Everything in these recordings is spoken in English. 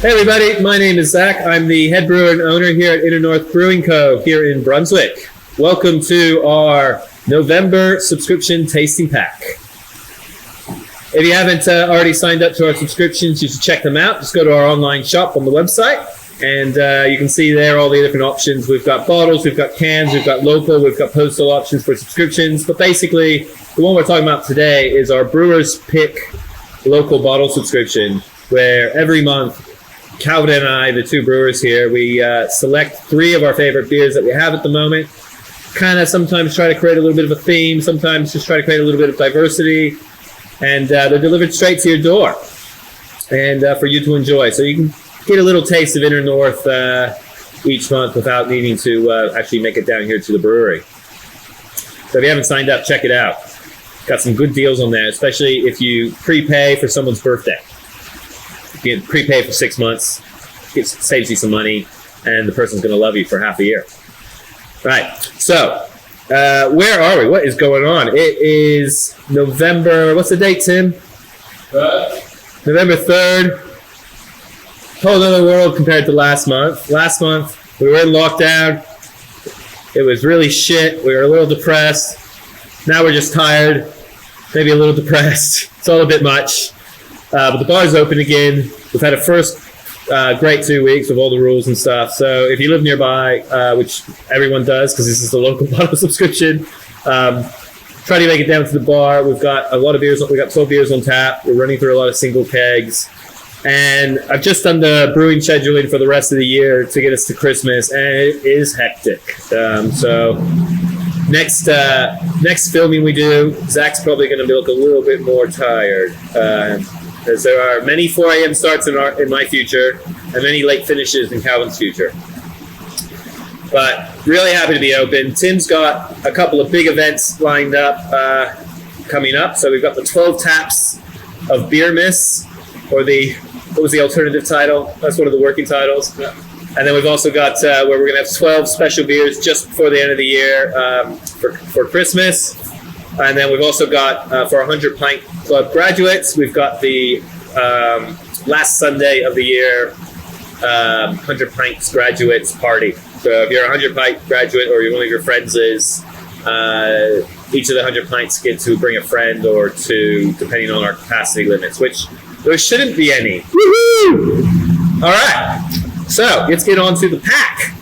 Hey everybody, my name is Zack. I'm the head brewer and owner here at Inner North Brewing Co. here in Brunswick. Welcome to our November subscription tasting pack. If you haven't already signed up to our subscriptions, you should check them out. Just go to our online shop on the website and you can see there all the different options. We've got bottles, we've got cans, we've got local, we've got postal options for subscriptions. But basically, the one we're talking about today is our Brewers Pick local bottle subscription, where every month Calvin and I, the two brewers here, we select 3 of our favorite beers that we have at the moment. Kind of sometimes try to create a little bit of a theme, sometimes just try to create a little bit of diversity. And they're delivered straight to your door and for you to enjoy. So you can get a little taste of Inner North each month without needing to actually make it down here to the brewery. So if you haven't signed up, check it out. Got some good deals on there, especially if you prepay for someone's birthday. You can prepay for 6 months, it saves you some money, and the person's going to love you for half a year. All right, so where are we? What is going on? It is November, what's the date, Tim? November 3rd. Whole other world compared to last month. Last month, we were in lockdown. It was really shit. We were a little depressed. Now we're just tired, maybe a little depressed. It's all a bit much. But the bar's open again. We've had a first great 2 weeks with all the rules and stuff. So if you live nearby, which everyone does because this is a local bottle subscription, try to make it down to the bar. We've got a lot of beers. We've got 12 beers on tap. We're running through a lot of single kegs. And I've just done the brewing scheduling for the rest of the year to get us to Christmas, and it is hectic. So next filming we do, Zach's probably going to look a little bit more tired. Because there are many 4 a.m. starts in my future and many late finishes in Calvin's future. But really happy to be open. Tim's got a couple of big events lined up coming up. So we've got the 12 taps of Beer Miss, or what was the alternative title? That's one of the working titles. Yeah. And then we've also got where we're going to have 12 special beers just before the end of the year for Christmas. And then we've also got, for our 100 Pint Club graduates, we've got the last Sunday of the year 100 Pints graduates party. So if you're a 100 Pint graduate or one of your friends is, each of the 100 Pints get to bring a friend or two, depending on our capacity limits, which there shouldn't be any. Woohoo! All right, so let's get on to the pack.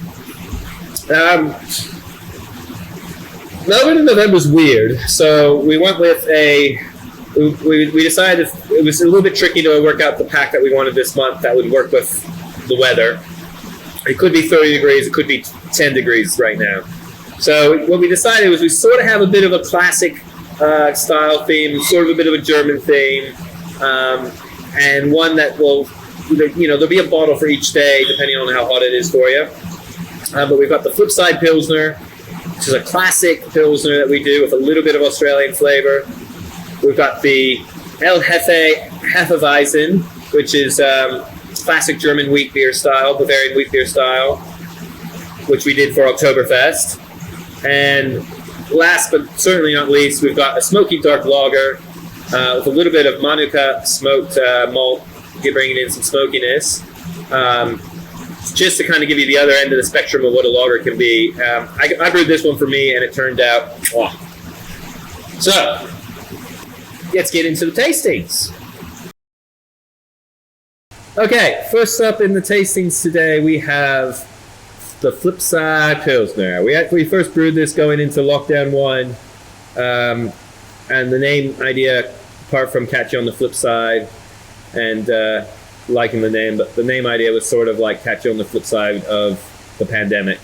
Melbourne in November is weird, so we went with we decided it was a little bit tricky to work out the pack that we wanted this month that would work with the weather. It could be 30 degrees, it could be 10 degrees right now. So what we decided was we sort of have a bit of a classic style theme, sort of a bit of a German theme, and one that will, there'll be a bottle for each day depending on how hot it is for you. But we've got the Flipside Pilsner, which is a classic Pilsner that we do with a little bit of Australian flavor. We've got the Jefe Hefeweizen, which is classic German wheat beer style, Bavarian wheat beer style, which we did for Oktoberfest. And last but certainly not least, we've got a smoky dark lager with a little bit of Manuka smoked malt, bringing in some smokiness. Just to kind of give you the other end of the spectrum of what a lager can be. I brewed this one for me, and it turned out, oh. So, let's get into the tastings. Okay, first up in the tastings today, we have the Flipside Pilsner. We first brewed this going into lockdown 1, and the name idea, apart from catch you on the flip side, and liking the name, but the name idea was sort of like catch you on the flip side of the pandemic.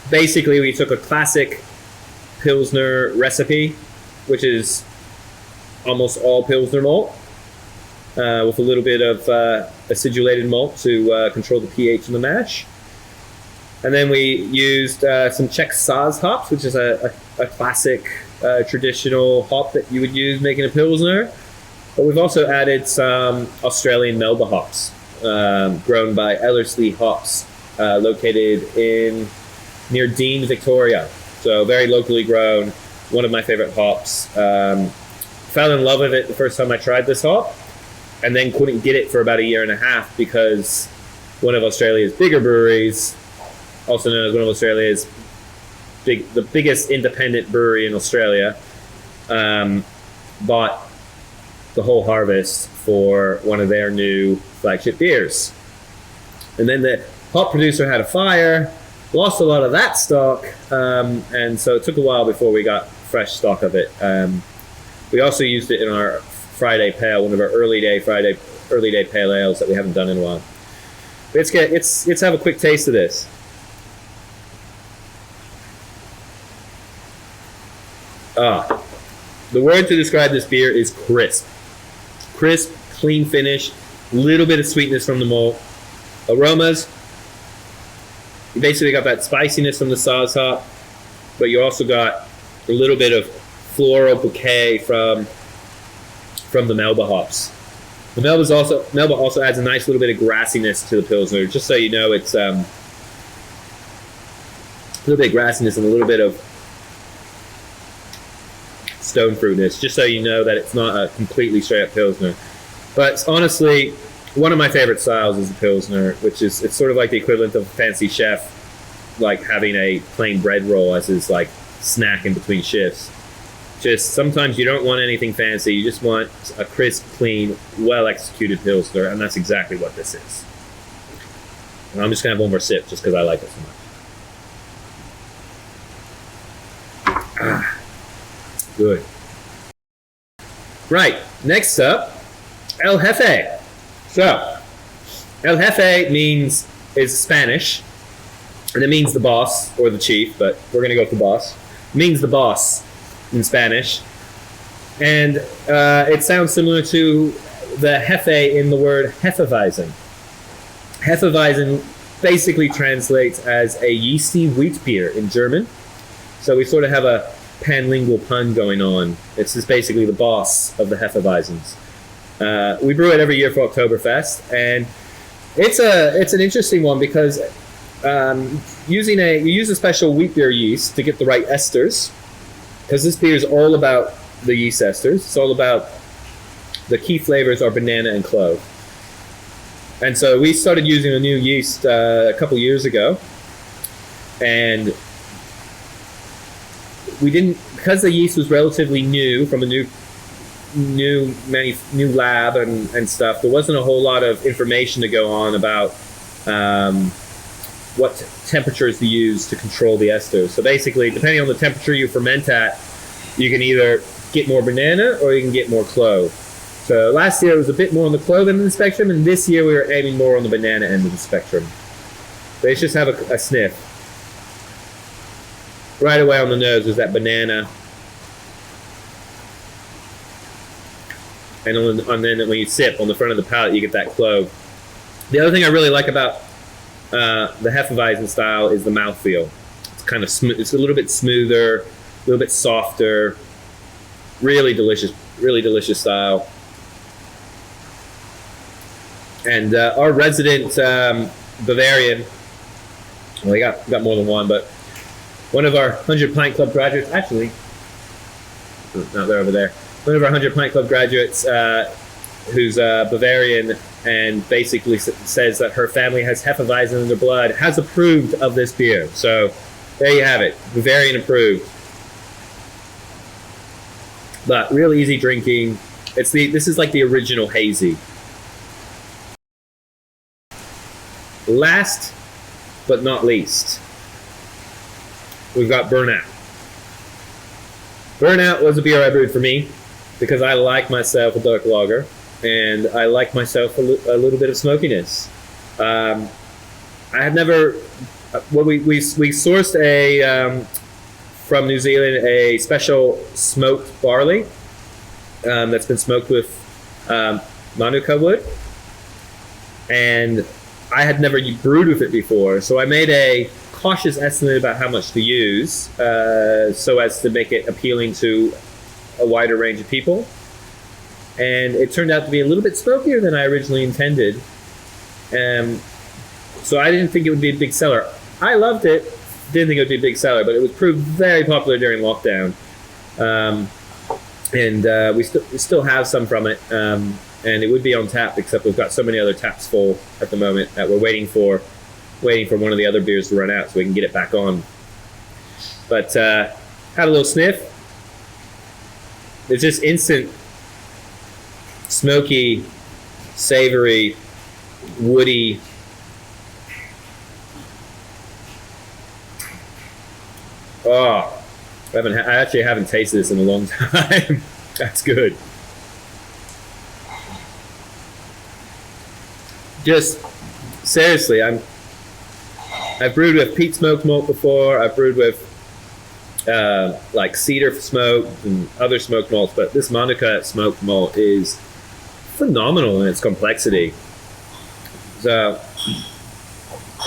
Basically, we took a classic Pilsner recipe, which is almost all Pilsner malt, with a little bit of acidulated malt to control the pH in the mash. And then we used some Czech Saz hops, which is a classic traditional hop that you would use making a Pilsner. But we've also added some Australian Melba hops, grown by Ellerslie Hops, located near Dean, Victoria. So very locally grown, one of my favorite hops. Fell in love with it the first time I tried this hop. and then couldn't get it for about a year and a half because one of Australia's bigger breweries, also known as one of Australia's the biggest independent brewery in Australia, bought the whole harvest for one of their new flagship beers. And then the hop producer had a fire, lost a lot of that stock, and so it took a while before we got fresh stock of it. We also used it in our Friday Pale, one of our early day pale ales that we haven't done in a while. Let's have a quick taste of this. The word to describe this beer is crisp. Crisp, clean finish, little bit of sweetness from the malt. Aromas, you basically got that spiciness from the Saaz hop, but you also got a little bit of floral bouquet from the Melba hops. The Melba also adds a nice little bit of grassiness to the Pilsner. Just so you know, it's a little bit of grassiness and a little bit of stone fruitness, just so you know that it's not a completely straight up Pilsner. But honestly, one of my favorite styles is the Pilsner, which is, it's sort of like the equivalent of a fancy chef, like having a plain bread roll as his like snack in between shifts. Just sometimes you don't want anything fancy, you just want a crisp, clean, well executed Pilsner, and that's exactly what this is. And I'm just gonna have one more sip just because I like it so much. Good. Right, next up, El Jefe. So, El Jefe is Spanish, and it means the boss or the chief, but we're going to go with the boss. It means the boss in Spanish. And it sounds similar to the Jefe in the word Hefeweizen. Hefeweizen basically translates as a yeasty wheat beer in German. So we sort of have a panlingual pun going on. It's just basically the boss of the Hefeweizens. We brew it every year for Oktoberfest, and it's an interesting one because you use a special wheat beer yeast to get the right esters, because this beer is all about the yeast esters. It's all about the key flavors are banana and clove. And so we started using a new yeast a couple years ago, and we didn't, because the yeast was relatively new from a new lab and stuff. There wasn't a whole lot of information to go on about what temperatures to use to control the esters. So basically, depending on the temperature you ferment at, you can either get more banana or you can get more clove. So last year it was a bit more on the clove end of the spectrum, and this year we were aiming more on the banana end of the spectrum. Let's just have a sniff. Right away on the nose is that banana. And then when you sip on the front of the palate, you get that clove. The other thing I really like about the Hefeweizen style is the mouthfeel. It's kind of smooth. It's a little bit smoother, a little bit softer. Really delicious style. And our resident Bavarian, well, we got more than one, but one of our 100 Pint Club graduates, actually, no, they're over there. One of our 100 Pint Club graduates, who's Bavarian, and basically says that her family has Hefeweizen in their blood, has approved of this beer. So there you have it, Bavarian approved. But real easy drinking. This is like the original hazy. Last but not least, we've got Burnout. Burnout was a beer I brewed for me because I like myself a dark lager and I like myself a little bit of smokiness. I have never. We sourced from New Zealand a special smoked barley that's been smoked with Manuka wood, and I had never brewed with it before, so I made a cautious estimate about how much to use so as to make it appealing to a wider range of people. And it turned out to be a little bit smokier than I originally intended. So I didn't think it would be a big seller. I loved it, didn't think it would be a big seller, but it was proved very popular during lockdown. And we still have some from it. and it would be on tap, except we've got so many other taps full at the moment that we're waiting for one of the other beers to run out so we can get it back on. But had a little sniff. It's just instant smoky, savory, woody. Oh, I actually haven't tasted this in a long time. That's good. Just seriously, I've brewed with peat smoked malt before. I've brewed with like cedar smoked and other smoked malts, but this Monica smoked malt is phenomenal in its complexity. So,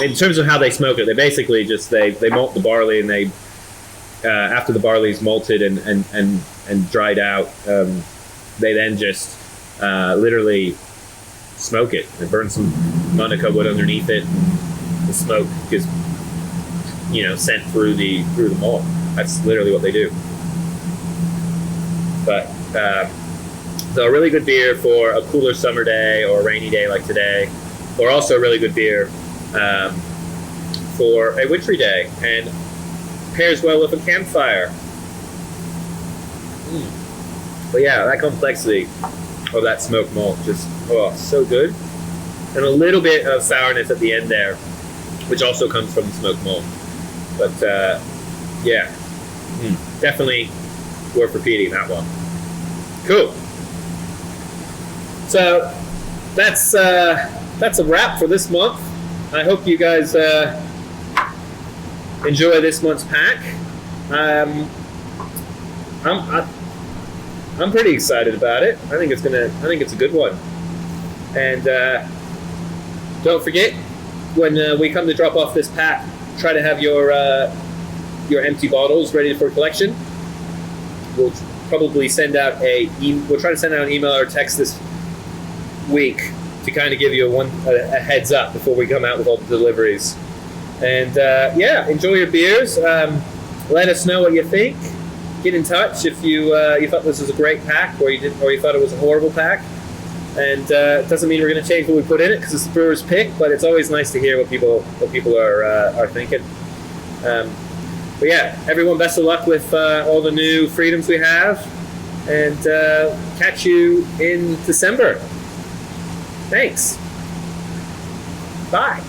in terms of how they smoke it, they basically just they malt the barley, and they after the barley is malted and dried out, they then just literally smoke it. They burn some Monica wood underneath it. The smoke is, sent through the malt. That's literally what they do. But so a really good beer for a cooler summer day or a rainy day like today, or also a really good beer for a wintry day, and pairs well with a campfire. But yeah, that complexity of that smoked malt, just so good, and a little bit of sourness at the end there, which also comes from the smoked malt. But yeah, definitely worth repeating that one. Cool. So that's a wrap for this month. I hope you guys enjoy this month's pack. I'm pretty excited about it. I think it's a good one. And don't forget, when we come to drop off this pack, try to have your empty bottles ready for collection. We'll probably send out we'll try to send out an email or text this week to kind of give you a heads up before we come out with all the deliveries. And enjoy your beers. Let us know what you think. Get in touch if you thought this was a great pack, or you thought it was a horrible pack. And it doesn't mean we're going to change what we put in it because it's the brewer's pick, but it's always nice to hear what people are thinking. But yeah, everyone, best of luck with all the new freedoms we have, and catch you in December. Thanks. Bye.